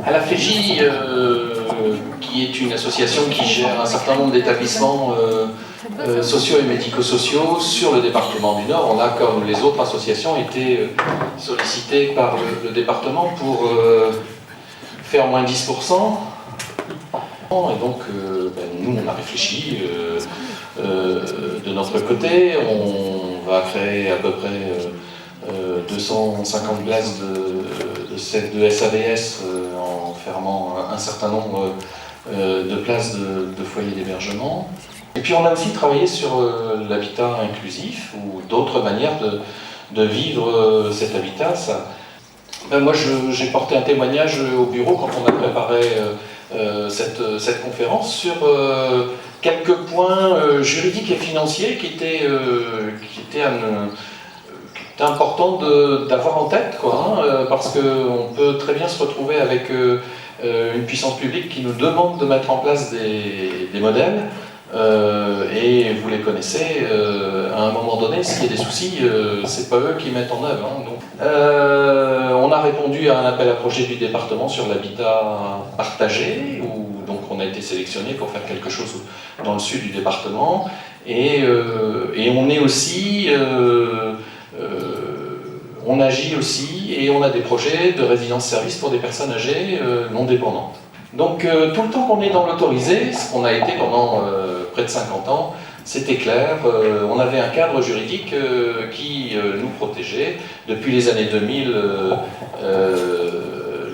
À la FEJ, qui est une association qui gère un certain nombre d'établissements sociaux et médico-sociaux sur le département du Nord, on a, comme les autres associations, été sollicités par le département pour faire moins 10%. Et donc, nous, on a réfléchi de notre côté. On va créer à peu près 250 places de SAVS en fermant un certain nombre de places de foyers d'hébergement. Et puis on a aussi travaillé sur l'habitat inclusif ou d'autres manières de vivre cet habitat. Moi j'ai porté un témoignage au bureau quand on a préparé cette conférence sur quelques points juridiques et financiers qui étaient important d'avoir en tête, parce qu'on peut très bien se retrouver avec une puissance publique qui nous demande de mettre en place des modèles, et vous les connaissez, à un moment donné, s'il y a des soucis, c'est pas eux qui mettent en œuvre. Donc, on a répondu à un appel à projet du département sur l'habitat partagé, où donc on a été sélectionné pour faire quelque chose dans le sud du département, et on est aussi... on agit aussi et on a des projets de résidence-service pour des personnes âgées non dépendantes. Donc tout le temps qu'on est dans l'autorisé, ce qu'on a été pendant près de 50 ans, c'était clair, on avait un cadre juridique qui nous protégeait. Depuis les années 2000,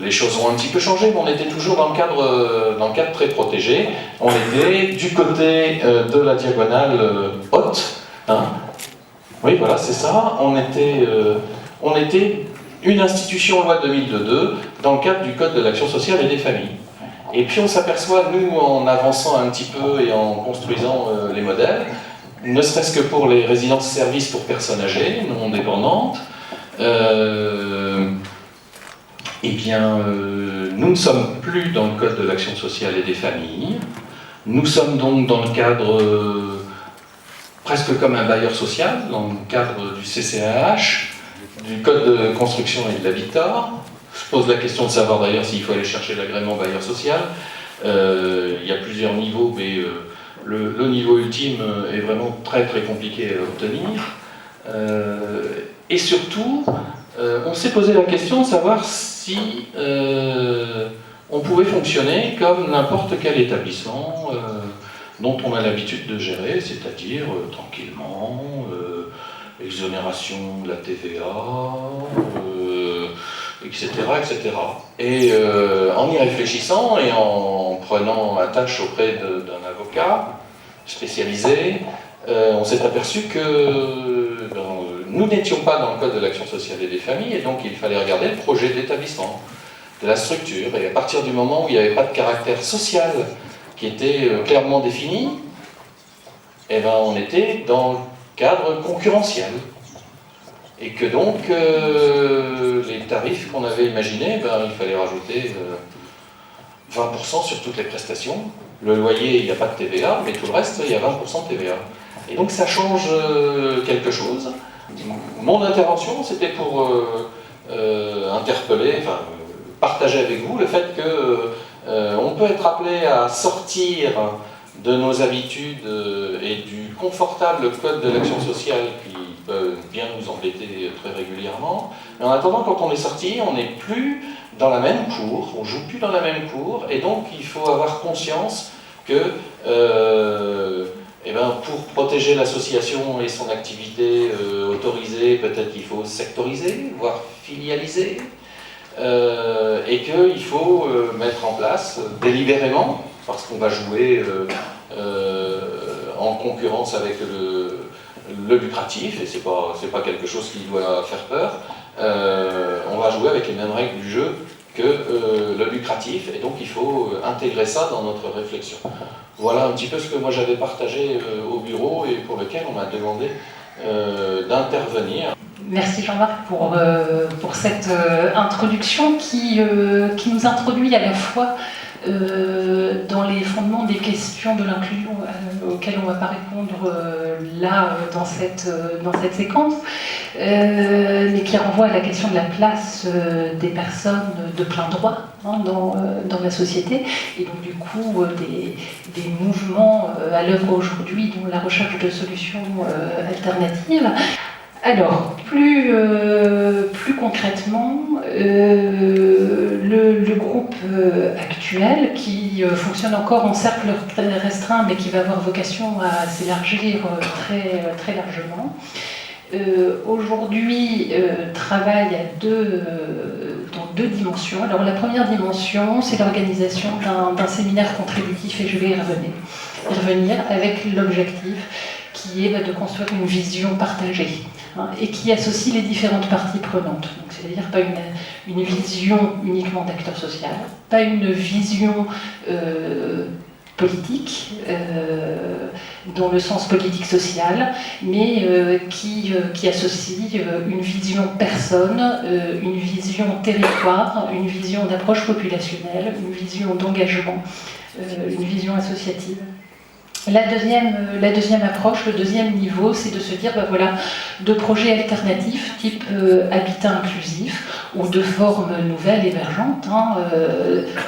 les choses ont un petit peu changé, mais on était toujours dans le cadre très protégé. On était du côté de la diagonale haute, oui, voilà, c'est ça. On était une institution loi 2002 dans le cadre du Code de l'action sociale et des familles. Et puis on s'aperçoit, nous, en avançant un petit peu et en construisant les modèles, ne serait-ce que pour les résidences-services pour personnes âgées, non dépendantes, nous ne sommes plus dans le Code de l'action sociale et des familles. Nous sommes donc dans le cadre... presque comme un bailleur social, dans le cadre du CCAH, du Code de construction et de l'habitat. Je pose la question de savoir d'ailleurs s'il faut aller chercher l'agrément bailleur social. Il y a plusieurs niveaux, mais le niveau ultime est vraiment très très compliqué à obtenir. Et surtout, on s'est posé la question de savoir si on pouvait fonctionner comme n'importe quel établissement dont on a l'habitude de gérer, c'est-à-dire tranquillement, exonération de la TVA, etc., etc. Et en y réfléchissant et en prenant attache auprès d'un avocat spécialisé, on s'est aperçu que nous n'étions pas dans le Code de l'action sociale et des familles, et donc il fallait regarder le projet d'établissement, de la structure, et à partir du moment où il n'y avait pas de caractère social qui était clairement défini, on était dans le cadre concurrentiel. Et que donc, les tarifs qu'on avait imaginés, il fallait rajouter 20% sur toutes les prestations. Le loyer, il n'y a pas de TVA, mais tout le reste, il y a 20% de TVA. Et donc ça change quelque chose. Mon intervention, c'était pour interpeller, partager avec vous le fait que on peut être appelé à sortir de nos habitudes et du confortable Code de l'action sociale qui peut bien nous embêter très régulièrement. Mais en attendant, quand on est sorti, on n'est plus dans la même cour, on joue plus dans la même cour, et donc il faut avoir conscience que pour protéger l'association et son activité autorisée, peut-être qu'il faut sectoriser, voire filialiser. Et qu'il faut mettre en place délibérément, parce qu'on va jouer en concurrence avec le lucratif, et c'est pas quelque chose qui doit faire peur, on va jouer avec les mêmes règles du jeu que le lucratif, et donc il faut intégrer ça dans notre réflexion. Voilà un petit peu ce que moi j'avais partagé au bureau et pour lequel on m'a demandé d'intervenir. Merci Jean-Marc pour cette introduction qui nous introduit à la fois dans les fondements des questions de l'inclusion auxquelles on ne va pas répondre là, dans cette séquence, mais qui renvoient à la question de la place des personnes de plein droit dans la société, et donc du coup des mouvements à l'œuvre aujourd'hui, dont la recherche de solutions alternatives. Alors, plus concrètement, le groupe actuel, qui fonctionne encore en cercle très restreint, mais qui va avoir vocation à s'élargir très largement, aujourd'hui travaille dans deux dimensions. Alors, la première dimension, c'est l'organisation d'un séminaire contributif, et je vais y revenir avec l'objectif qui est de construire une vision partagée, et qui associe les différentes parties prenantes. C'est-à-dire pas une vision uniquement d'acteur social, pas une vision politique, dans le sens politique-social, mais qui associe une vision personne, une vision territoire, une vision d'approche populationnelle, une vision d'engagement, une vision associative. La deuxième approche, le deuxième niveau, c'est de se dire, voilà, de projets alternatifs, type habitat inclusif, ou de formes nouvelles, émergentes,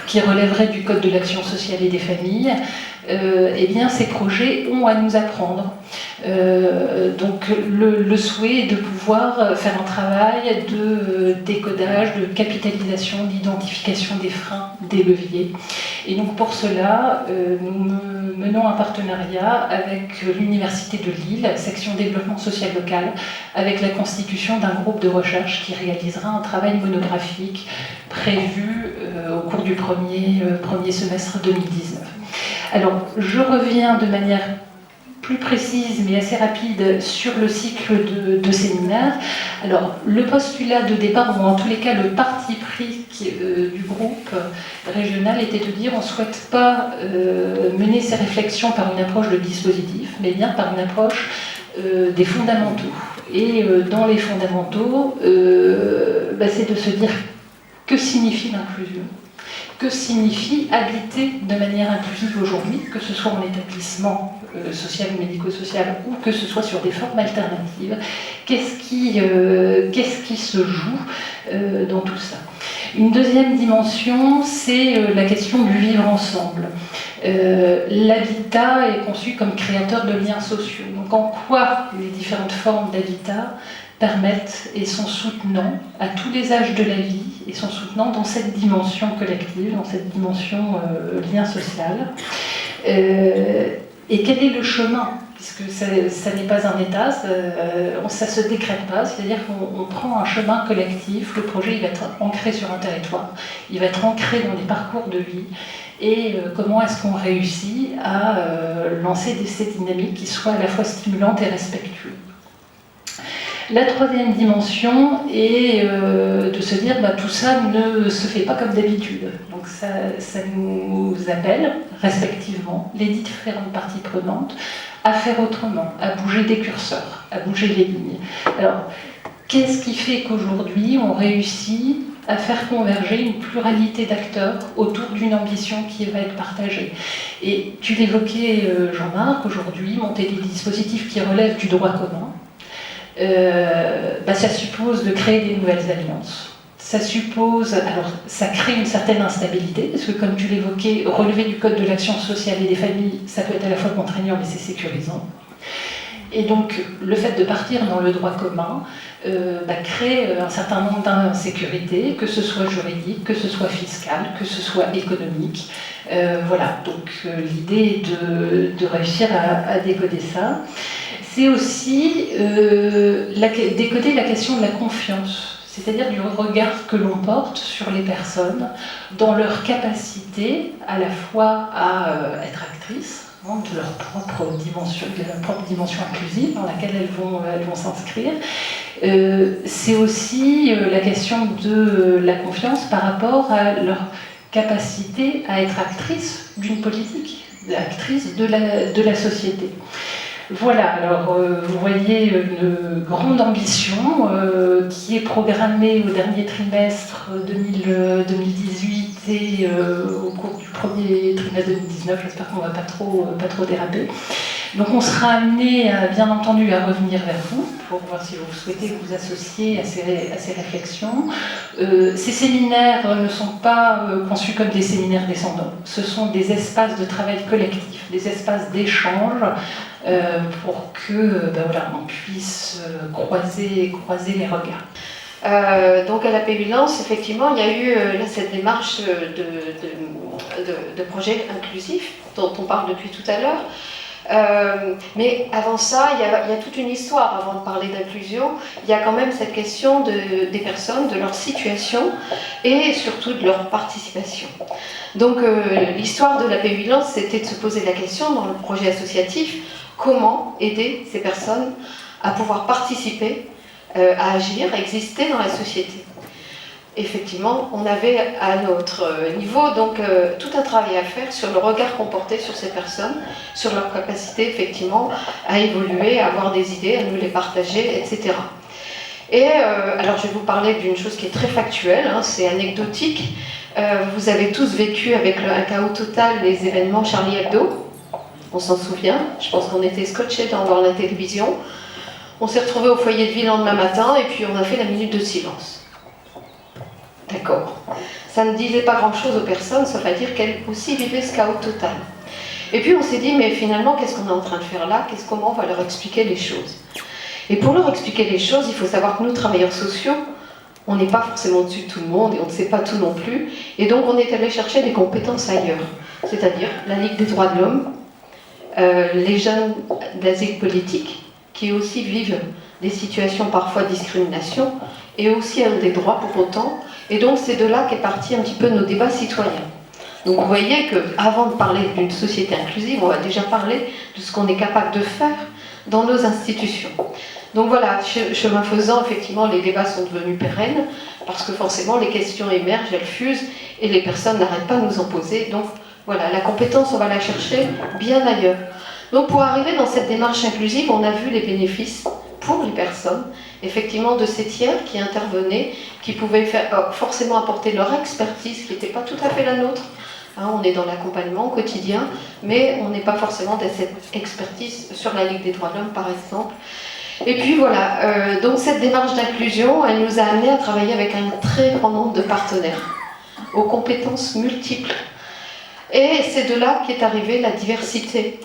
qui relèveraient du Code de l'action sociale et des familles, eh bien, ces projets ont à nous apprendre. Donc le souhait est de pouvoir faire un travail de décodage, de capitalisation, d'identification des freins, des leviers. Et donc pour cela, nous menons un partenariat avec l'Université de Lille, section développement social local, avec la constitution d'un groupe de recherche qui réalisera un travail monographique prévu au cours du premier semestre 2019. Alors, je reviens de manière plus précise mais assez rapide sur le cycle de séminaires. Alors, le postulat de départ, ou en tous les cas le parti pris du groupe régional, était de dire on ne souhaite pas mener ces réflexions par une approche de dispositif, mais bien par une approche des fondamentaux. Et dans les fondamentaux, c'est de se dire que signifie l'inclusion. Que signifie habiter de manière inclusive aujourd'hui, que ce soit en établissement social ou médico-social, ou que ce soit sur des formes alternatives? Qu'est-ce qui se joue dans tout ça? Une deuxième dimension, c'est la question du vivre ensemble. L'habitat est conçu comme créateur de liens sociaux. Donc en quoi les différentes formes d'habitat permettent et sont soutenants à tous les âges de la vie, et sont soutenants dans cette dimension collective, dans cette dimension lien social. Et quel est le chemin? Puisque ça n'est pas un état, ça ne se décrète pas, c'est-à-dire qu'on prend un chemin collectif, le projet il va être ancré sur un territoire, il va être ancré dans des parcours de vie, et comment est-ce qu'on réussit à lancer ces dynamiques qui soient à la fois stimulantes et respectueuses. La troisième dimension est de se dire tout ça ne se fait pas comme d'habitude. Donc ça nous appelle, respectivement, les différentes parties prenantes, à faire autrement, à bouger des curseurs, à bouger les lignes. Alors, qu'est-ce qui fait qu'aujourd'hui on réussit à faire converger une pluralité d'acteurs autour d'une ambition qui va être partagée? Et tu l'évoquais, Jean-Marc, aujourd'hui, monter des dispositifs qui relèvent du droit commun, ça suppose de créer des nouvelles alliances. Ça suppose, alors ça crée une certaine instabilité, parce que comme tu l'évoquais, relever du Code de l'action sociale et des familles, ça peut être à la fois contraignant mais c'est sécurisant. Et donc le fait de partir dans le droit commun crée un certain nombre d'insécurités, que ce soit juridique, que ce soit fiscal, que ce soit économique. Voilà, donc l'idée est de réussir à décoder ça. C'est aussi décoder la question de la confiance, c'est-à-dire du regard que l'on porte sur les personnes dans leur capacité à la fois à être actrices de leur propre dimension inclusive dans laquelle elles vont s'inscrire. C'est aussi la question de la confiance par rapport à leur capacité à être actrices d'une politique, actrices de la société. Voilà, alors vous voyez une grande ambition qui est programmée au dernier trimestre 2018 et au cours du premier trimestre 2019, j'espère qu'on ne va pas trop déraper. Donc on sera amené, bien entendu, à revenir vers vous pour voir si vous souhaitez vous associer à ces réflexions. Ces séminaires ne sont pas conçus comme des séminaires descendants. Ce sont des espaces de travail collectif, des espaces d'échange pour que voilà, on puisse croiser les regards. Donc à la Pébilance, effectivement, il y a eu cette démarche de projet inclusif dont on parle depuis tout à l'heure. Mais avant ça, il y a toute une histoire avant de parler d'inclusion. Il y a quand même cette question des personnes, de leur situation et surtout de leur participation. Donc l'histoire de la Pébilance, c'était de se poser la question dans le projet associatif, comment aider ces personnes à pouvoir participer, à agir, à exister dans la société. Effectivement, on avait à notre niveau donc tout un travail à faire sur le regard qu'on portait sur ces personnes, sur leur capacité effectivement à évoluer, à avoir des idées, à nous les partager, etc. Et alors je vais vous parler d'une chose qui est très factuelle, hein, c'est anecdotique. Vous avez tous vécu avec un chaos total les événements Charlie Hebdo. On s'en souvient, je pense qu'on était scotchés dans la télévision. On s'est retrouvés au foyer de vie le lendemain matin et puis on a fait la minute de silence. D'accord. Ça ne disait pas grand-chose aux personnes, sauf à dire qu'elles aussi vivaient ce chaos total. Et puis on s'est dit, mais finalement, qu'est-ce qu'on est en train de faire là? Comment on va leur expliquer les choses? Et pour leur expliquer les choses, il faut savoir que nous, travailleurs sociaux, on n'est pas forcément au-dessus de tout le monde et on ne sait pas tout non plus. Et donc on est allé chercher des compétences ailleurs. C'est-à-dire la Ligue des droits de l'homme, les jeunes d'asile politique, qui aussi vivent des situations parfois de discrimination et aussi ont des droits pour autant. Et donc c'est de là qu'est parti un petit peu nos débats citoyens. Donc vous voyez qu'avant de parler d'une société inclusive, on va déjà parler de ce qu'on est capable de faire dans nos institutions. Donc voilà, chemin faisant, effectivement, les débats sont devenus pérennes, parce que forcément les questions émergent, elles fusent, et les personnes n'arrêtent pas de nous en poser. Donc voilà, la compétence, on va la chercher bien ailleurs. Donc pour arriver dans cette démarche inclusive, on a vu les bénéfices pour les personnes, effectivement, de ces tiers qui intervenaient, qui pouvaient forcément apporter leur expertise, qui n'était pas tout à fait la nôtre. Hein, on est dans l'accompagnement au quotidien, mais on n'est pas forcément dans cette expertise sur la Ligue des droits de l'homme, par exemple. Et puis voilà, donc cette démarche d'inclusion, elle nous a amené à travailler avec un très grand nombre de partenaires, aux compétences multiples. Et c'est de là qu'est arrivée la diversité.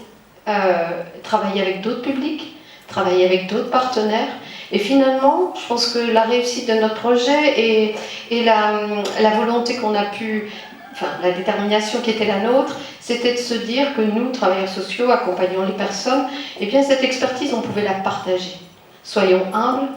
Travailler avec d'autres publics, travailler avec d'autres partenaires. Et finalement, je pense que la réussite de notre projet et la volonté qu'on a pu, enfin la détermination qui était la nôtre, c'était de se dire que nous, travailleurs sociaux, accompagnant les personnes, eh bien cette expertise, on pouvait la partager. Soyons humbles,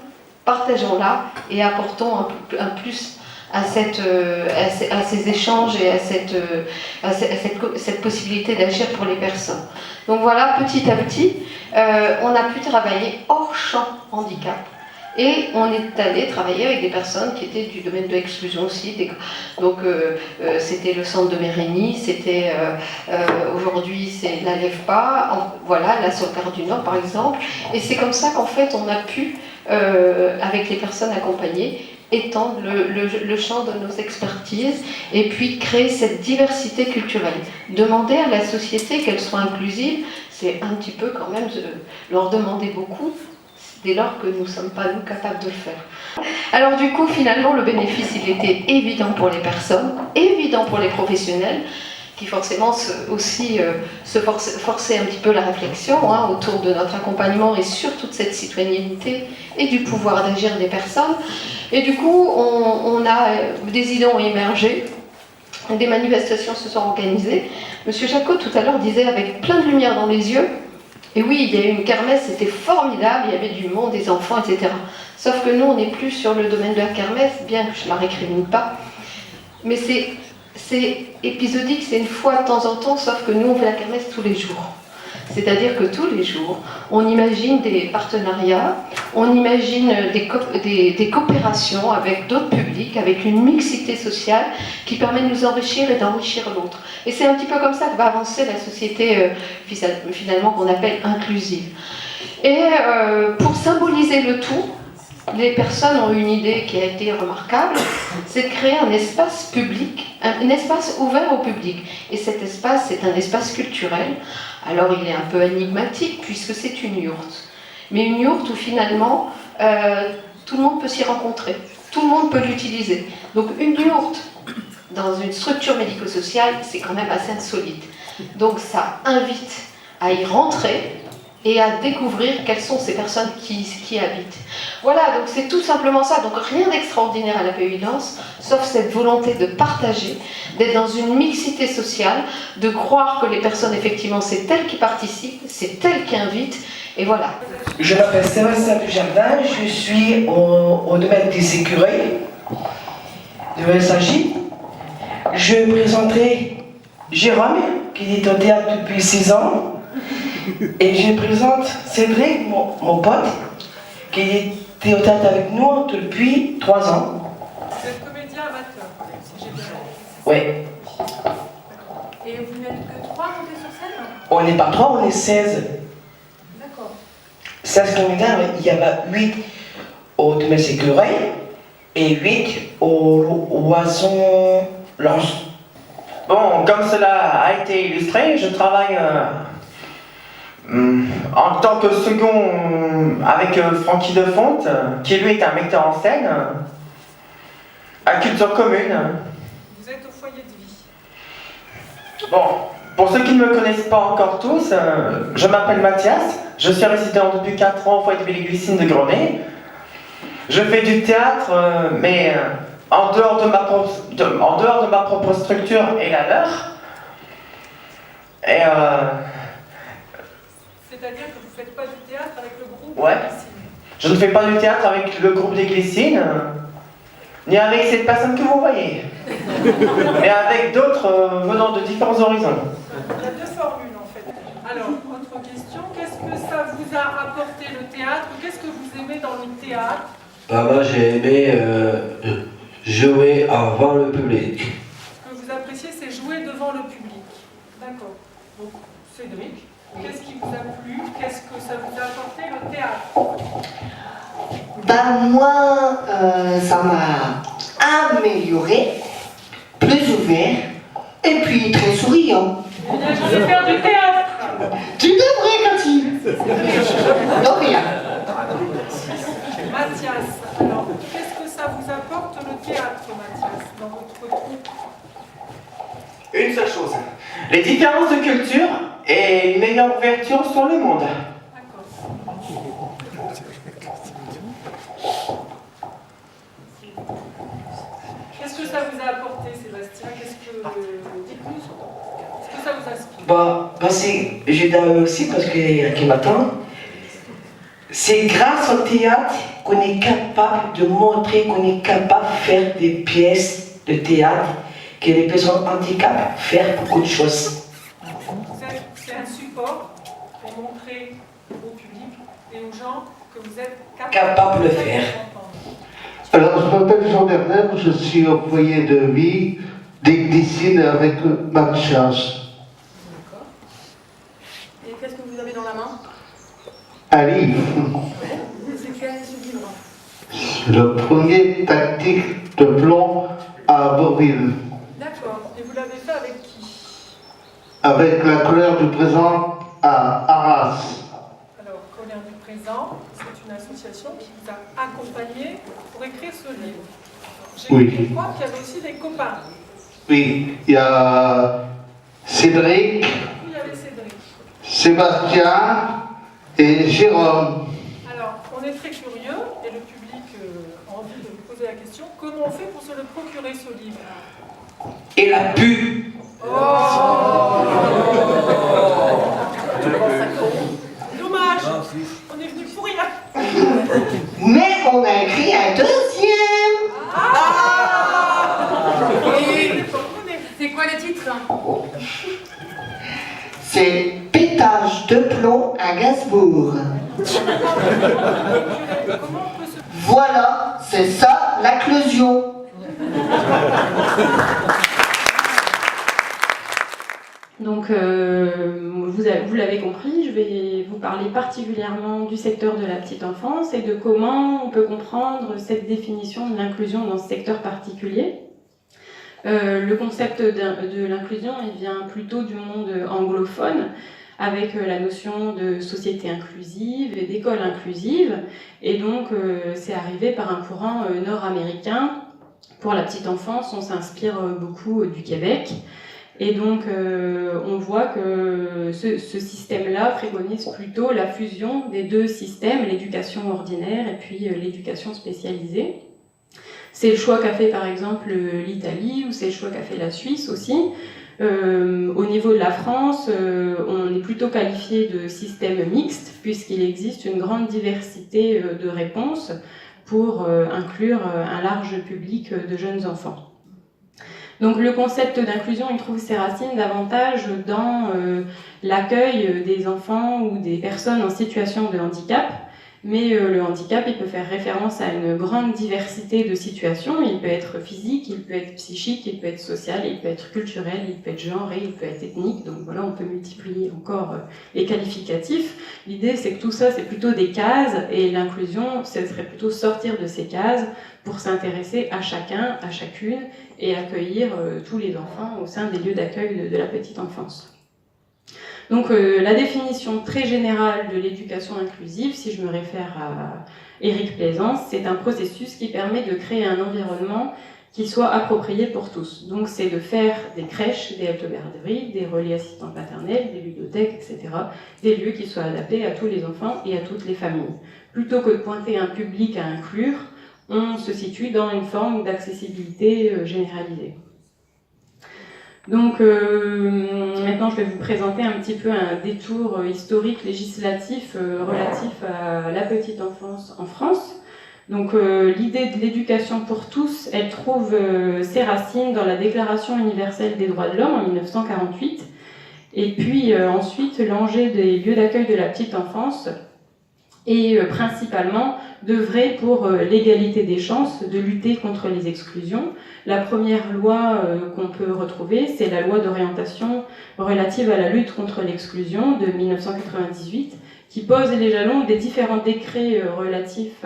partageons-la et apportons un plus à ces échanges et à cette possibilité d'agir pour les personnes. Donc voilà, petit à petit, on a pu travailler hors champ handicap. Et on est allé travailler avec des personnes qui étaient du domaine de l'exclusion aussi. Donc c'était le centre de Mérigny, c'était aujourd'hui c'est la LEFPA, voilà, la Sauvegarde du Nord par exemple. Et c'est comme ça qu'en fait on a pu, avec les personnes accompagnées, étendre le champ de nos expertises et puis créer cette diversité culturelle. Demander à la société qu'elle soit inclusive, c'est un petit peu quand même leur demander beaucoup, dès lors que nous ne sommes pas, nous, capables de le faire. Alors du coup, finalement, le bénéfice, il était évident pour les personnes, évident pour les professionnels, qui forcément aussi se forçaient un petit peu la réflexion hein, autour de notre accompagnement et sur toute cette citoyenneté et du pouvoir d'agir des personnes. Et du coup, des idées ont émergé, des manifestations se sont organisées. Monsieur Jacot, tout à l'heure, disait avec plein de lumière dans les yeux, et oui, il y a eu une kermesse, c'était formidable, il y avait du monde, des enfants, etc. Sauf que nous, on n'est plus sur le domaine de la kermesse, bien que je ne la récrimine pas. Mais c'est épisodique, c'est une fois de temps en temps, sauf que nous, on fait la kermesse tous les jours. C'est-à-dire que tous les jours, on imagine des partenariats, on imagine des coopérations avec d'autres publics, avec une mixité sociale qui permet de nous enrichir et d'enrichir l'autre. Et c'est un petit peu comme ça que va avancer la société finalement qu'on appelle inclusive. Et pour symboliser le tout, les personnes ont une idée qui a été remarquable, c'est de créer un espace public, un espace ouvert au public. Et cet espace, c'est un espace culturel. Alors il est un peu énigmatique puisque c'est une yourte. Mais une yourte où finalement tout le monde peut s'y rencontrer, tout le monde peut l'utiliser. Donc une yourte dans une structure médico-sociale, c'est quand même assez insolite. Donc ça invite à y rentrer et à découvrir quelles sont ces personnes qui y habitent. Voilà, donc c'est tout simplement ça. Donc rien d'extraordinaire à la PUI-Lens, sauf cette volonté de partager, d'être dans une mixité sociale, de croire que les personnes, effectivement, c'est elles qui participent, c'est elles qui invitent, et voilà. Je m'appelle Sébastien Dujardin, je suis au domaine des écureuils de SAJ. Je présenterai Jérôme, qui est au théâtre depuis 6 ans. Et je présente Cédric, mon pote, qui était au théâtre avec nous depuis 3 ans. Vous êtes comédien amateur, si j'ai bien compris. Oui. Et vous n'êtes que 3 montés sur scène? On n'est pas 3, on est 16. D'accord. 16 comédiens, il y en a 8 au domaine des écureuils et 8 au Oison Lance. Bon, comme cela a été illustré, je travaille en tant que second avec Francky Defonte, qui lui est un metteur en scène à Culture Commune. Vous êtes au foyer de vie. Bon, pour ceux qui ne me connaissent pas encore tous, je m'appelle Mathias, je suis résident depuis 4 ans au foyer de vie Glycine de Grenay. Je fais du théâtre, mais en dehors de ma propre structure et la leur. Et C'est-à-dire que vous ne faites pas du théâtre avec le groupe? Ouais. Je ne fais pas du théâtre avec le groupe des Glycines, ni avec cette personne que vous voyez, mais avec d'autres venant de différents horizons. Il y a 2 formules en fait. Alors, autre question, qu'est-ce que ça vous a apporté le théâtre? Qu'est-ce que vous aimez dans le théâtre? Moi j'ai aimé jouer avant le public. Ce que vous appréciez, c'est jouer devant le public. D'accord. Donc, Cédric, qu'est-ce qui vous a plu? Qu'est-ce que ça vous a apporté le théâtre? Ben moi, ça m'a amélioré, plus ouvert, et puis très souriant. Eh bien, je vais faire du théâtre. Tu devrais, Cathy. Non, rien. Mathias, alors, qu'est-ce que ça vous apporte le théâtre, Mathias, dans votre troupe? Une seule chose, les différences de culture et une meilleure ouverture sur le monde. D'accord. Qu'est-ce que ça vous a apporté, Sébastien? Dites-nous, qu'est-ce que ça vous inspire? J'ai d'ailleurs aussi parce qu'il y a qui m'attend. C'est grâce au théâtre qu'on est capable de montrer qu'on est capable de faire des pièces de théâtre, que les personnes handicapées faire beaucoup de choses. C'est un support pour montrer au public et aux gens que vous êtes Capable de le faire. Alors, je m'appelle Jean Bernard, je suis au foyer de vie des Glycines avec Mathias. D'accord. Et qu'est-ce que vous avez dans la main? Un livre. C'est quel ce livre? Le premier tactique de plomb à Beauville. D'accord. Et vous l'avez fait avec qui? Avec la couleur du présent à Arras. Alors, Colère du présent, c'est une association qui vous a accompagné pour écrire ce livre. J'ai Oui. cru croire qu'il y avait aussi des copains. Oui, il y a Cédric, Il y avait Cédric. Sébastien et Jérôme. Alors, on est très curieux et le public a envie de vous poser la question. Comment on fait pour se le procurer, ce livre? Et la pu. Dommage, on est venu pour rien. Mais on a écrit un deuxième. C'est quoi le titre? C'est Pétage de plomb à Gainsbourg. Comment on peut se... Voilà, c'est ça l'inclusion. Donc, vous l'avez compris, je vais vous parler particulièrement du secteur de la petite enfance et de comment on peut comprendre cette définition de l'inclusion dans ce secteur particulier. Le concept de l'inclusion, il vient plutôt du monde anglophone, avec la notion de société inclusive et d'école inclusive. Et donc, c'est arrivé par un courant nord-américain. Pour la petite enfance, on s'inspire beaucoup du Québec. Et donc, on voit que ce système-là préconise plutôt la fusion des deux systèmes, l'éducation ordinaire et puis l'éducation spécialisée. C'est le choix qu'a fait par exemple l'Italie, ou c'est le choix qu'a fait la Suisse aussi. Au niveau de la France, on est plutôt qualifié de système mixte, puisqu'il existe une grande diversité de réponses pour inclure un large public de jeunes enfants. Donc le concept d'inclusion, il trouve ses racines davantage dans l'accueil des enfants ou des personnes en situation de handicap. Mais le handicap, il peut faire référence à une grande diversité de situations. Il peut être physique, il peut être psychique, il peut être social, il peut être culturel, il peut être genré, il peut être ethnique. Donc voilà, on peut multiplier encore les qualificatifs. L'idée, c'est que tout ça, c'est plutôt des cases, et l'inclusion, ce serait plutôt sortir de ces cases pour s'intéresser à chacun, à chacune, et accueillir tous les enfants au sein des lieux d'accueil de la petite enfance. Donc la définition très générale de l'éducation inclusive, si je me réfère à Éric Plaisance, c'est un processus qui permet de créer un environnement qui soit approprié pour tous. Donc c'est de faire des crèches, des haltes-garderies, des relais assistants paternels, des ludothèques, etc. Des lieux qui soient adaptés à tous les enfants et à toutes les familles. Plutôt que de pointer un public à inclure, on se situe dans une forme d'accessibilité généralisée. Donc maintenant je vais vous présenter un petit peu un détour historique législatif relatif à la petite enfance en France. Donc l'idée de l'éducation pour tous, elle trouve ses racines dans la Déclaration universelle des droits de l'homme en 1948, et puis ensuite l'enjeu des lieux d'accueil de la petite enfance et principalement d'œuvrer pour l'égalité des chances, de lutter contre les exclusions. La première loi qu'on peut retrouver, c'est la loi d'orientation relative à la lutte contre l'exclusion de 1998, qui pose les jalons des différents décrets relatifs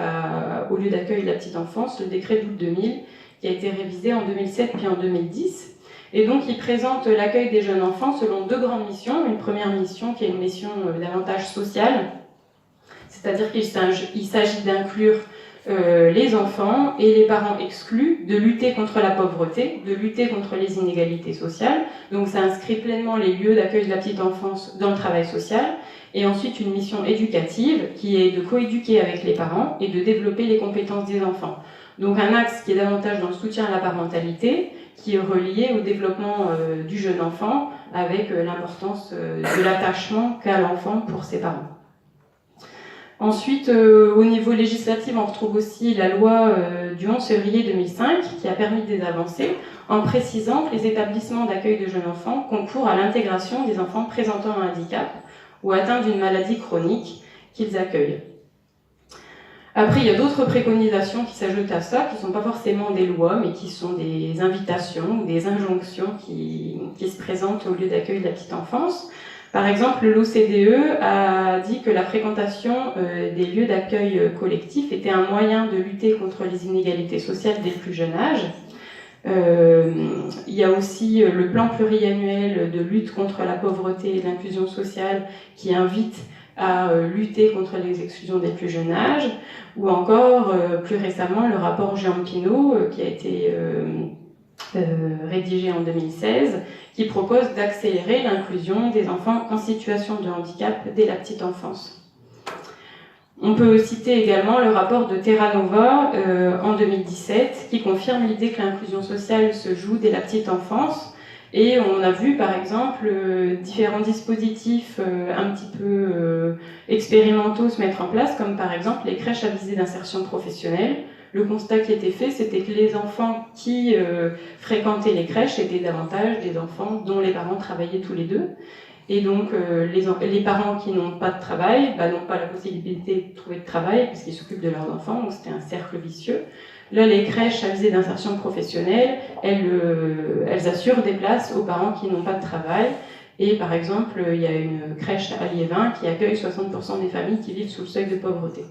au lieu d'accueil de la petite enfance, le décret d'août 2000, qui a été révisé en 2007 puis en 2010. Et donc, il présente l'accueil des jeunes enfants selon deux grandes missions. Une première mission qui est une mission davantage sociale, c'est-à-dire qu'il s'agit d'inclure les enfants et les parents exclus, de lutter contre la pauvreté, de lutter contre les inégalités sociales. Donc ça inscrit pleinement les lieux d'accueil de la petite enfance dans le travail social. Et ensuite une mission éducative qui est de coéduquer avec les parents et de développer les compétences des enfants. Donc un axe qui est davantage dans le soutien à la parentalité, qui est relié au développement du jeune enfant avec l'importance de l'attachement qu'a l'enfant pour ses parents. Ensuite, au niveau législatif, on retrouve aussi la loi du 11 février 2005 qui a permis des avancées en précisant que les établissements d'accueil de jeunes enfants concourent à l'intégration des enfants présentant un handicap ou atteints d'une maladie chronique qu'ils accueillent. Après, il y a d'autres préconisations qui s'ajoutent à ça, qui ne sont pas forcément des lois, mais qui sont des invitations ou des injonctions qui se présentent au lieu d'accueil de la petite enfance. Par exemple, l'OCDE a dit que la fréquentation des lieux d'accueil collectifs était un moyen de lutter contre les inégalités sociales dès le plus jeune âge. Il y a aussi le plan pluriannuel de lutte contre la pauvreté et l'inclusion sociale qui invite à lutter contre les exclusions dès le plus jeune âge, ou encore, plus récemment, le rapport Jean-Pinault qui a été rédigé en 2016, qui propose d'accélérer l'inclusion des enfants en situation de handicap dès la petite enfance. On peut citer également le rapport de Terra Nova en 2017, qui confirme l'idée que l'inclusion sociale se joue dès la petite enfance. Et on a vu par exemple différents dispositifs un petit peu expérimentaux se mettre en place, comme par exemple les crèches à visée d'insertion professionnelle. Le constat qui était fait, c'était que les enfants qui fréquentaient les crèches étaient davantage des enfants dont les parents travaillaient tous les deux. Et donc les parents qui n'ont pas de travail n'ont pas la possibilité de trouver de travail puisqu'ils s'occupent de leurs enfants, donc c'était un cercle vicieux. Là, les crèches à visée d'insertion professionnelle, elles assurent des places aux parents qui n'ont pas de travail Et par exemple, il y a une crèche à Liévin qui accueille 60% des familles qui vivent sous le seuil de pauvreté.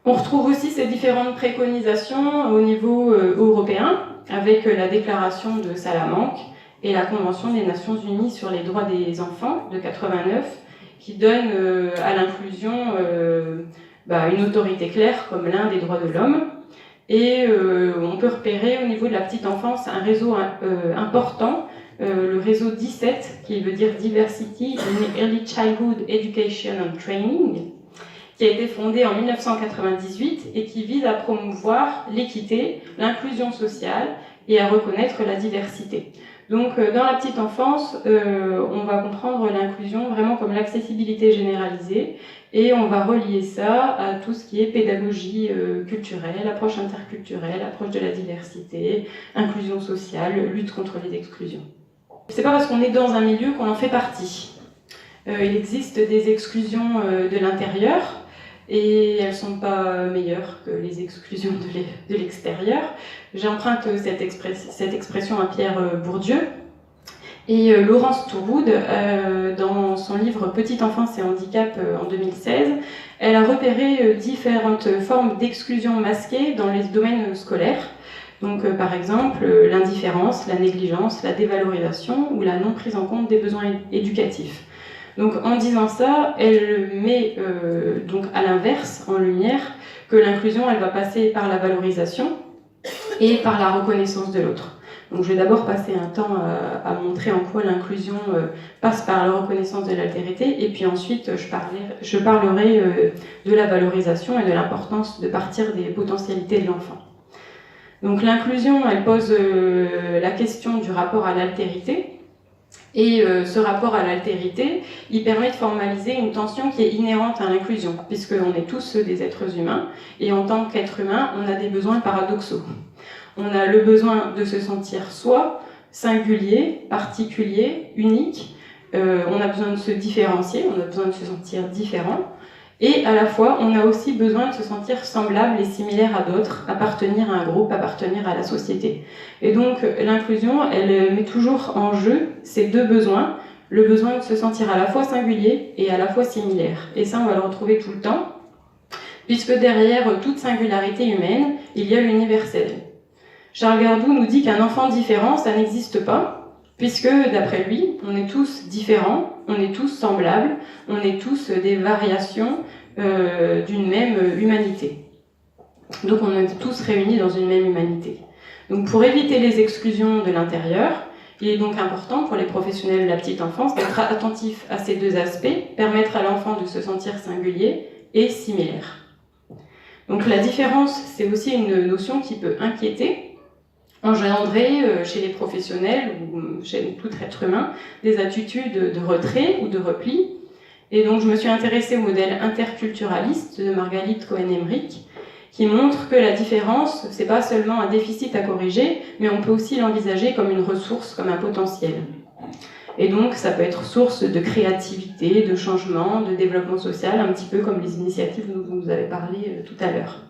On retrouve aussi ces différentes préconisations au niveau européen, avec la déclaration de Salamanque et la Convention des Nations Unies sur les droits des enfants de 89, qui donne à l'inclusion une autorité claire comme l'un des droits de l'homme. Et on peut repérer au niveau de la petite enfance un réseau important, le réseau 17, qui veut dire Diversity in Early Childhood Education and Training, qui a été fondé en 1998 et qui vise à promouvoir l'équité, l'inclusion sociale et à reconnaître la diversité. Donc dans la petite enfance, on va comprendre l'inclusion vraiment comme l'accessibilité généralisée et on va relier ça à tout ce qui est pédagogie culturelle, approche interculturelle, approche de la diversité, inclusion sociale, lutte contre les exclusions. C'est pas parce qu'on est dans un milieu qu'on en fait partie. Il existe des exclusions de l'intérieur et elles sont pas meilleures que les exclusions de l'extérieur. J'emprunte cette expression à Pierre Bourdieu. Et Laurence Touroud, dans son livre Petite enfance et handicap en 2016, elle a repéré différentes formes d'exclusion masquée dans les domaines scolaires. Donc par exemple l'indifférence, la négligence, la dévalorisation ou la non prise en compte des besoins éducatifs. Donc en disant ça, elle met donc à l'inverse, en lumière, que l'inclusion elle va passer par la valorisation et par la reconnaissance de l'autre. Donc je vais d'abord passer un temps à montrer en quoi l'inclusion passe par la reconnaissance de l'altérité et puis ensuite je parlerai de la valorisation et de l'importance de partir des potentialités de l'enfant. Donc l'inclusion, elle pose la question du rapport à l'altérité. Et ce rapport à l'altérité, il permet de formaliser une tension qui est inhérente à l'inclusion, puisqu'on est tous des êtres humains, et en tant qu'être humain, on a des besoins paradoxaux. On a le besoin de se sentir soi, singulier, particulier, unique, on a besoin de se différencier, on a besoin de se sentir différent, et à la fois, on a aussi besoin de se sentir semblable et similaire à d'autres, appartenir à un groupe, appartenir à la société. Et donc, l'inclusion, elle met toujours en jeu ces deux besoins, le besoin de se sentir à la fois singulier et à la fois similaire. Et ça, on va le retrouver tout le temps, puisque derrière toute singularité humaine, il y a l'universel. Charles Gardou nous dit qu'un enfant différent, ça n'existe pas, puisque, d'après lui, on est tous différents, on est tous semblables, on est tous des variations d'une même humanité. Donc on est tous réunis dans une même humanité. Donc pour éviter les exclusions de l'intérieur, il est donc important pour les professionnels de la petite enfance d'être attentifs à ces deux aspects, permettre à l'enfant de se sentir singulier et similaire. Donc la différence, c'est aussi une notion qui peut inquiéter, engendrer chez les professionnels ou chez tout être humain des attitudes de retrait ou de repli. Et donc je me suis intéressée au modèle interculturaliste de Margalit Cohen-Emmerich qui montre que la différence, c'est pas seulement un déficit à corriger, mais on peut aussi l'envisager comme une ressource, comme un potentiel. Et donc ça peut être source de créativité, de changement, de développement social, un petit peu comme les initiatives dont vous avez parlé tout à l'heure.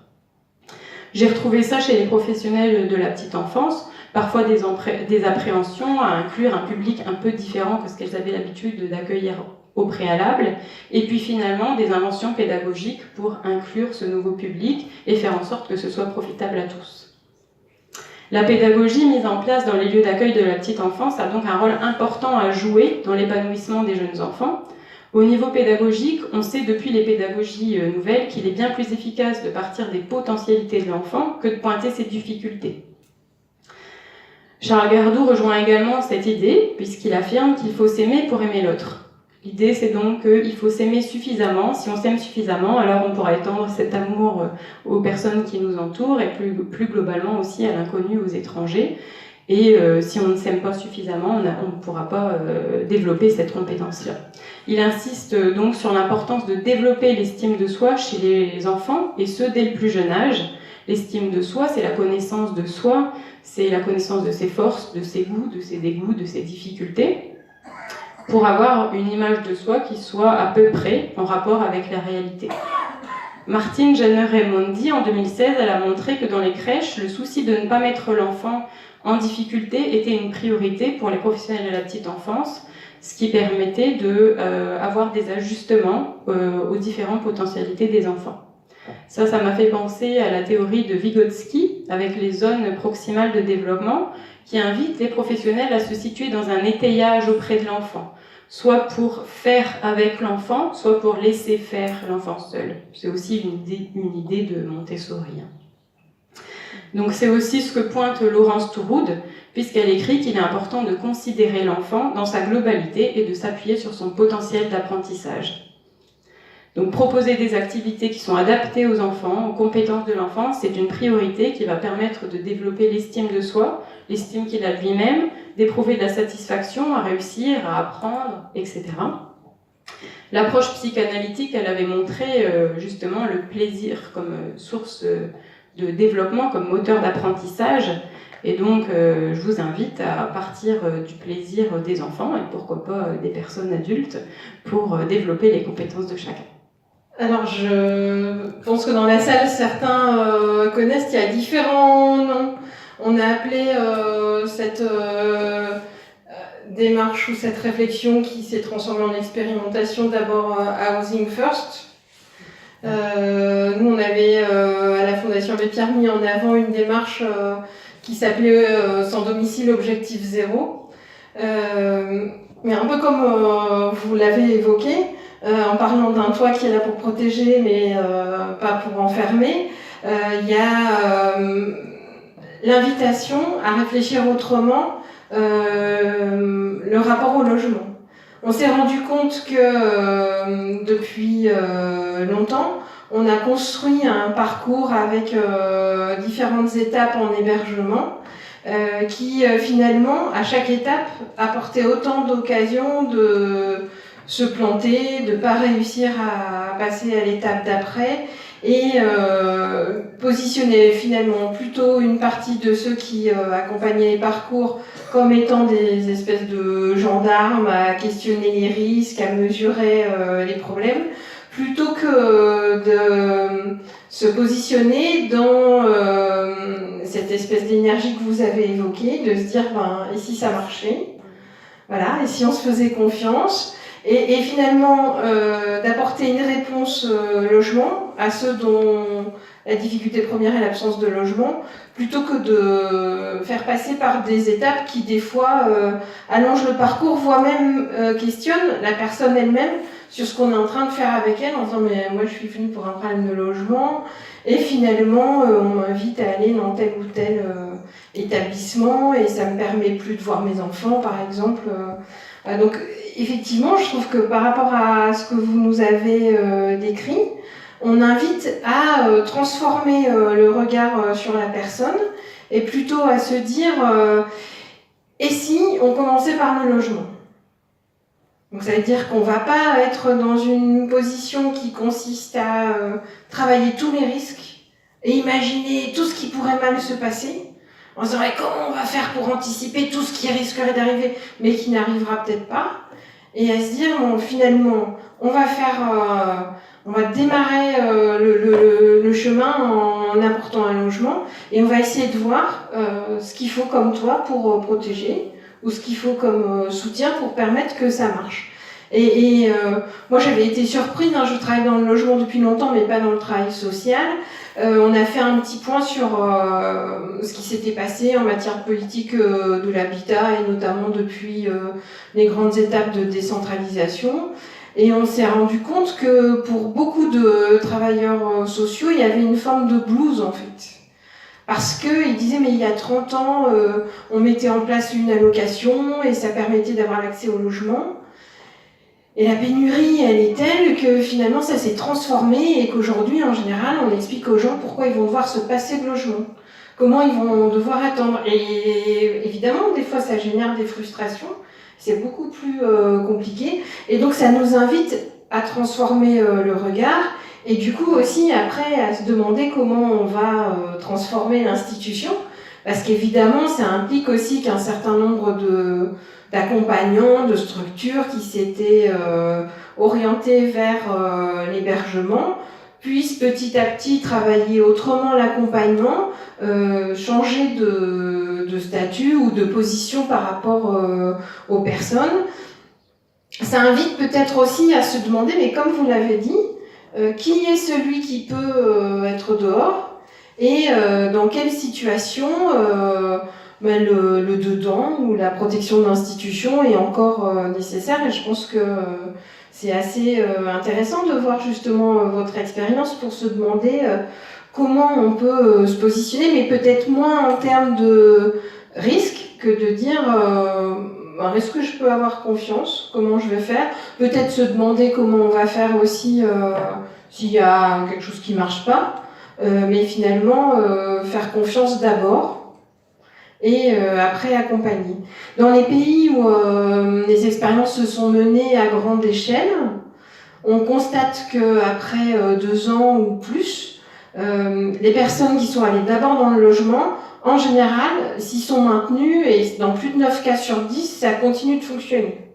J'ai retrouvé ça chez les professionnels de la petite enfance, parfois des appréhensions à inclure un public un peu différent que ce qu'elles avaient l'habitude d'accueillir au préalable, et puis finalement des inventions pédagogiques pour inclure ce nouveau public et faire en sorte que ce soit profitable à tous. La pédagogie mise en place dans les lieux d'accueil de la petite enfance a donc un rôle important à jouer dans l'épanouissement des jeunes enfants. Au niveau pédagogique, on sait depuis les pédagogies nouvelles qu'il est bien plus efficace de partir des potentialités de l'enfant que de pointer ses difficultés. Charles Gardou rejoint également cette idée, puisqu'il affirme qu'il faut s'aimer pour aimer l'autre. L'idée, c'est donc qu'il faut s'aimer suffisamment. Si on s'aime suffisamment, alors on pourra étendre cet amour aux personnes qui nous entourent et plus globalement aussi à l'inconnu, aux étrangers. Et si on ne s'aime pas suffisamment, on ne pourra pas développer cette compétence-là. Il insiste donc sur l'importance de développer l'estime de soi chez les enfants, et ce, dès le plus jeune âge. L'estime de soi, c'est la connaissance de soi, c'est la connaissance de ses forces, de ses goûts, de ses dégoûts, de ses difficultés, pour avoir une image de soi qui soit à peu près en rapport avec la réalité. Martine Jenner-Raimondi, en 2016, elle a montré que dans les crèches, le souci de ne pas mettre l'enfant en difficulté était une priorité pour les professionnels de la petite enfance, ce qui permettait d'avoir des ajustements aux différentes potentialités des enfants. Ça m'a fait penser à la théorie de Vygotsky avec les zones proximales de développement qui invitent les professionnels à se situer dans un étayage auprès de l'enfant, soit pour faire avec l'enfant, soit pour laisser faire l'enfant seul. C'est aussi une idée de Montessori. Donc c'est aussi ce que pointe Laurence Touroud, puisqu'elle écrit qu'il est important de considérer l'enfant dans sa globalité et de s'appuyer sur son potentiel d'apprentissage. Donc proposer des activités qui sont adaptées aux enfants, aux compétences de l'enfant, c'est une priorité qui va permettre de développer l'estime de soi, l'estime qu'il a de lui-même, d'éprouver de la satisfaction à réussir, à apprendre, etc. L'approche psychanalytique, elle avait montré justement le plaisir comme source de développement, comme moteur d'apprentissage. Et donc, je vous invite à partir du plaisir des enfants et pourquoi pas des personnes adultes pour développer les compétences de chacun. Alors, je pense que dans la salle, certains connaissent, il y a différents noms. On a appelé cette démarche ou cette réflexion qui s'est transformée en expérimentation d'abord Housing First. Nous, on avait à la Fondation Abbé Pierre mis en avant une démarche qui s'appelait Sans domicile objectif zéro. Mais un peu comme vous l'avez évoqué, en parlant d'un toit qui est là pour protéger mais pas pour enfermer, il y a l'invitation à réfléchir autrement le rapport au logement. On s'est rendu compte que depuis longtemps, on a construit un parcours avec différentes étapes en hébergement qui finalement, à chaque étape, apportait autant d'occasions de se planter, de ne pas réussir à passer à l'étape d'après et positionner finalement plutôt une partie de ceux qui accompagnaient les parcours comme étant des espèces de gendarmes à questionner les risques, à mesurer les problèmes, plutôt que de se positionner dans cette espèce d'énergie que vous avez évoquée, de se dire et si ça marchait, voilà, et si on se faisait confiance, et finalement d'apporter une réponse logement à ceux dont la difficulté première est l'absence de logement, plutôt que de faire passer par des étapes qui des fois allongent le parcours, voire même questionnent la personne elle-même sur ce qu'on est en train de faire avec elle, en disant mais moi je suis venue pour un problème de logement, et finalement on m'invite à aller dans tel ou tel établissement et ça me permet plus de voir mes enfants par exemple. Donc effectivement je trouve que par rapport à ce que vous nous avez décrit, on invite à transformer le regard sur la personne et plutôt à se dire et si on commençait par le logement. Donc ça veut dire qu'on ne va pas être dans une position qui consiste à travailler tous les risques et imaginer tout ce qui pourrait mal se passer, en se disant comment on va faire pour anticiper tout ce qui risquerait d'arriver mais qui n'arrivera peut-être pas, et à se dire bon, finalement on va démarrer le chemin en apportant un logement et on va essayer de voir ce qu'il faut comme toit pour protéger ou ce qu'il faut comme soutien pour permettre que ça marche. Et moi j'avais été surprise, je travaille dans le logement depuis longtemps mais pas dans le travail social. On a fait un petit point sur ce qui s'était passé en matière politique de l'habitat et notamment depuis les grandes étapes de décentralisation. Et on s'est rendu compte que pour beaucoup de travailleurs sociaux, il y avait une forme de blues en fait. Parce qu'ils disaient, mais il y a 30 ans, on mettait en place une allocation et ça permettait d'avoir l'accès au logement. Et la pénurie, elle est telle que finalement ça s'est transformé et qu'aujourd'hui, en général, on explique aux gens pourquoi ils vont devoir se passer de logement. Comment ils vont devoir attendre. Et évidemment, des fois, ça génère des frustrations. C'est beaucoup plus compliqué. Et donc, ça nous invite à transformer le regard et du coup aussi, après, à se demander comment on va transformer l'institution. Parce qu'évidemment, ça implique aussi qu'un certain nombre d'accompagnants, de structures qui s'étaient orientés vers l'hébergement puissent petit à petit travailler autrement l'accompagnement, changer de de statut ou de position par rapport aux personnes. Ça invite peut-être aussi à se demander, mais comme vous l'avez dit, qui est celui qui peut être dehors et dans quelle situation le dedans ou la protection de l'institution est encore nécessaire. Et je pense que c'est assez intéressant de voir justement votre expérience pour se demander comment on peut se positionner, mais peut-être moins en termes de risque que de dire est-ce que je peux avoir confiance, comment je vais faire, peut-être se demander comment on va faire aussi s'il y a quelque chose qui ne marche pas, mais finalement faire confiance d'abord et après accompagner. Dans les pays où les expériences se sont menées à grande échelle, on constate qu'après 2 ans ou plus, les personnes qui sont allées d'abord dans le logement, en général, s'ils sont maintenus, et dans plus de 9 cas sur 10, ça continue de fonctionner.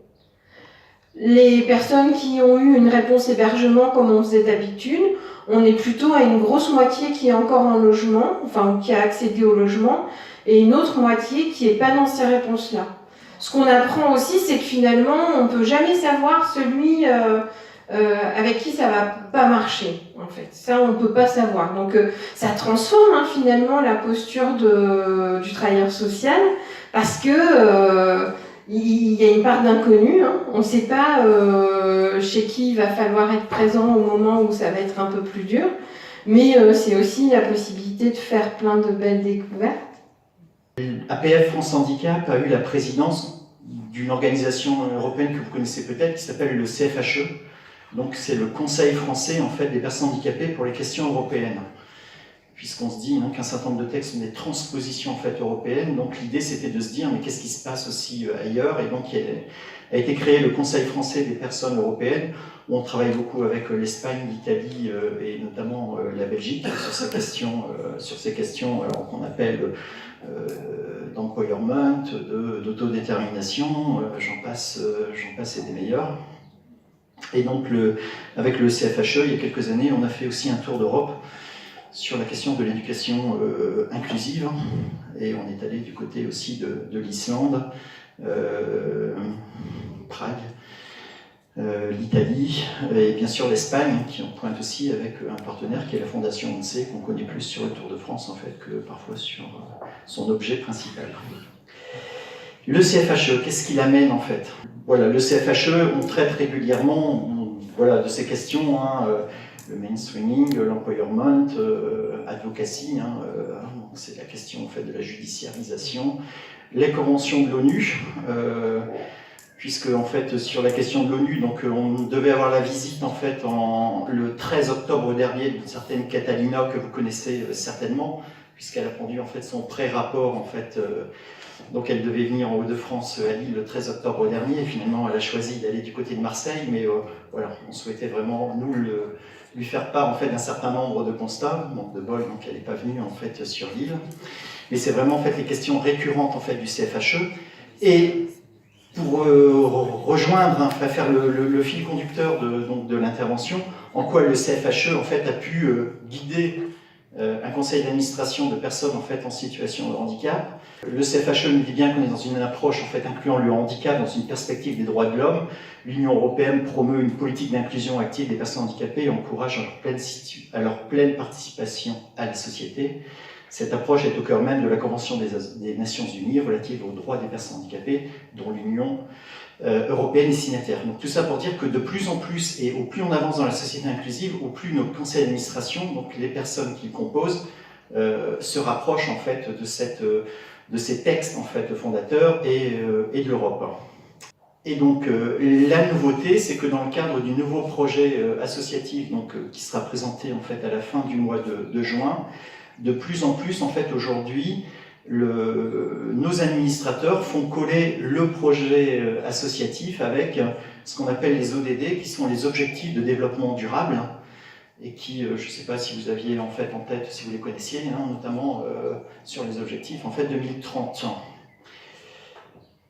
Les personnes qui ont eu une réponse hébergement comme on faisait d'habitude, on est plutôt à une grosse moitié qui est encore en logement, enfin qui a accédé au logement, et une autre moitié qui n'est pas dans ces réponses-là. Ce qu'on apprend aussi, c'est que finalement, on ne peut jamais savoir celui avec qui ça va pas marcher, en fait. Ça, on peut pas savoir. Donc, ça transforme finalement la posture du travailleur social, parce que il y a une part d'inconnu. On ne sait pas chez qui il va falloir être présent au moment où ça va être un peu plus dur, mais c'est aussi la possibilité de faire plein de belles découvertes. APF France Handicap a eu la présidence d'une organisation européenne que vous connaissez peut-être, qui s'appelle le CFHE. Donc c'est le Conseil français en fait des personnes handicapées pour les questions européennes. Puisqu'on se dit qu'un certain nombre de textes sont des transpositions en fait européennes, donc l'idée c'était de se dire mais qu'est-ce qui se passe aussi ailleurs, et donc il a été créé le Conseil français des personnes européennes, où on travaille beaucoup avec l'Espagne, l'Italie et notamment la Belgique sur ces questions qu'on appelle d'employment, d'autodétermination, j'en passe et des meilleurs. Et donc, avec le CFHE, il y a quelques années, on a fait aussi un tour d'Europe sur la question de l'éducation inclusive. Et on est allé du côté aussi de l'Islande, Prague, l'Italie et bien sûr l'Espagne, qui en pointe aussi avec un partenaire qui est la Fondation ONCE, qu'on connaît plus sur le Tour de France en fait que parfois sur son objet principal. Le CFHE, qu'est-ce qu'il amène en fait? Voilà, le CFHE, on traite régulièrement de ces questions, le mainstreaming, l'employment, advocacy, c'est la question en fait de la judiciarisation, les conventions de l'ONU, puisque en fait sur la question de l'ONU, donc on devait avoir la visite en fait le 13 octobre dernier d'une certaine Catalina que vous connaissez certainement, puisqu'elle a rendu en fait son pré-rapport en fait. Donc elle devait venir en Hauts-de-France à Lille le 13 octobre dernier, et finalement elle a choisi d'aller du côté de Marseille, mais voilà, on souhaitait vraiment nous lui faire part en fait d'un certain nombre de constats, manque de bol, donc elle n'est pas venue en fait sur l'île. Mais c'est vraiment en fait les questions récurrentes en fait du CFHE, et pour rejoindre, faire le fil conducteur de l'intervention, en quoi le CFHE en fait a pu guider un conseil d'administration de personnes en fait en situation de handicap. Le CFHE nous dit bien qu'on est dans une approche en fait incluant le handicap dans une perspective des droits de l'homme. L'Union européenne promeut une politique d'inclusion active des personnes handicapées et encourage à leur pleine participation à la société. Cette approche est au cœur même de la Convention des Nations Unies relative aux droits des personnes handicapées, dont l'Union européenne est signataire. Donc tout ça pour dire que de plus en plus, et au plus on avance dans la société inclusive, au plus nos conseils d'administration, donc les personnes qui le composent, se rapprochent en fait de ces textes en fait fondateurs et de l'Europe. Et donc la nouveauté, c'est que dans le cadre du nouveau projet associatif, qui sera présenté en fait à la fin du mois de juin, de plus en plus en fait aujourd'hui, nos administrateurs font coller le projet associatif avec ce qu'on appelle les ODD, qui sont les objectifs de développement durable, et qui, je ne sais pas si vous aviez en fait en tête, si vous les connaissiez, notamment sur les objectifs en fait 2030.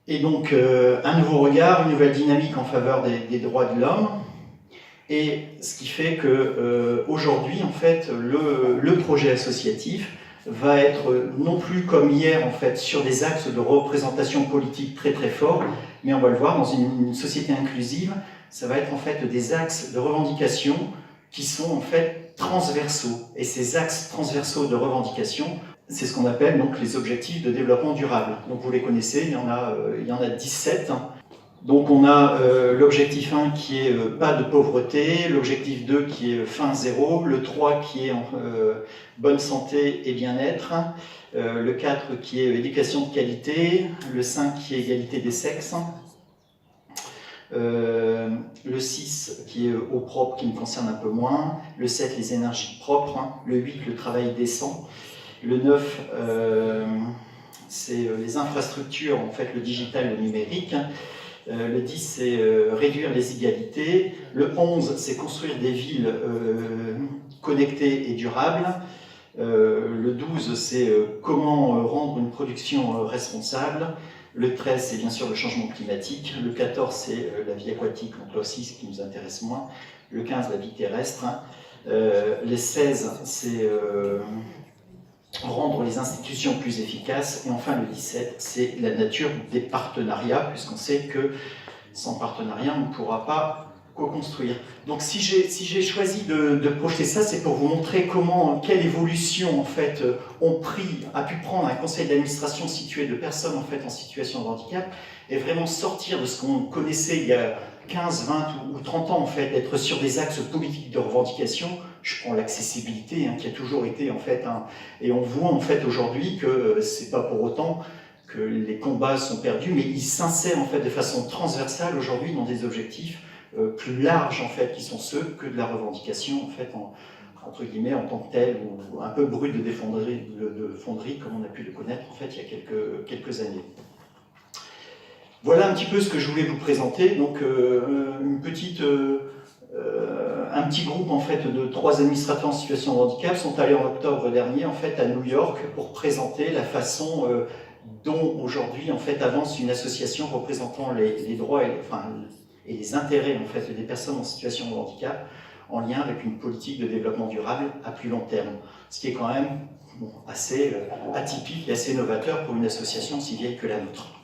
Et donc un nouveau regard, une nouvelle dynamique en faveur des droits de l'homme, et ce qui fait que aujourd'hui en fait le projet associatif va être non plus comme hier en fait sur des axes de représentation politique très très forts, mais on va le voir dans une société inclusive, ça va être en fait des axes de revendication qui sont en fait transversaux. Et ces axes transversaux de revendication, c'est ce qu'on appelle donc les objectifs de développement durable. Donc vous les connaissez, il y en a 17. Donc on a l'objectif 1 qui est pas de pauvreté, l'objectif 2 qui est faim zéro, le 3 qui est bonne santé et bien-être, le 4 qui est éducation de qualité, le 5 qui est égalité des sexes, le 6 qui est eau propre qui me concerne un peu moins, le 7 les énergies propres, le 8 le travail décent, le 9 c'est les infrastructures, en fait le digital, le numérique. Le 10, c'est réduire les inégalités. Le 11, c'est construire des villes connectées et durables. Le 12, c'est comment rendre une production responsable. Le 13, c'est bien sûr le changement climatique. Le 14, c'est la vie aquatique, donc là aussi, ce qui nous intéresse moins. Le 15, la vie terrestre. Le 16, c'est rendre les institutions plus efficaces. Et enfin, le 17, c'est la nature des partenariats, puisqu'on sait que sans partenariat, on ne pourra pas co-construire. Donc si j'ai choisi de projeter ça, c'est pour vous montrer quelle évolution en fait, a pu prendre un conseil d'administration situé de personnes en, fait, en situation de handicap, et vraiment sortir de ce qu'on connaissait il y a 15, 20 ou 30 ans, en fait, d'être sur des axes politiques de revendication. Je prends l'accessibilité, qui a toujours été, en fait, et on voit, en fait, aujourd'hui que c'est pas pour autant que les combats sont perdus, mais ils s'insèrent, en fait, de façon transversale, aujourd'hui, dans des objectifs plus larges, en fait, qui sont ceux que de la revendication, en fait, entre guillemets, en tant que tel, ou un peu brut de fonderie, comme on a pu le connaître, en fait, il y a quelques années. Voilà un petit peu ce que je voulais vous présenter. Donc, un petit groupe en fait de 3 administrateurs en situation de handicap sont allés en octobre dernier en fait à New York pour présenter la façon dont aujourd'hui en fait avance une association représentant les droits et les intérêts en fait des personnes en situation de handicap en lien avec une politique de développement durable à plus long terme. Ce qui est quand même assez atypique et assez novateur pour une association aussi vieille que la nôtre.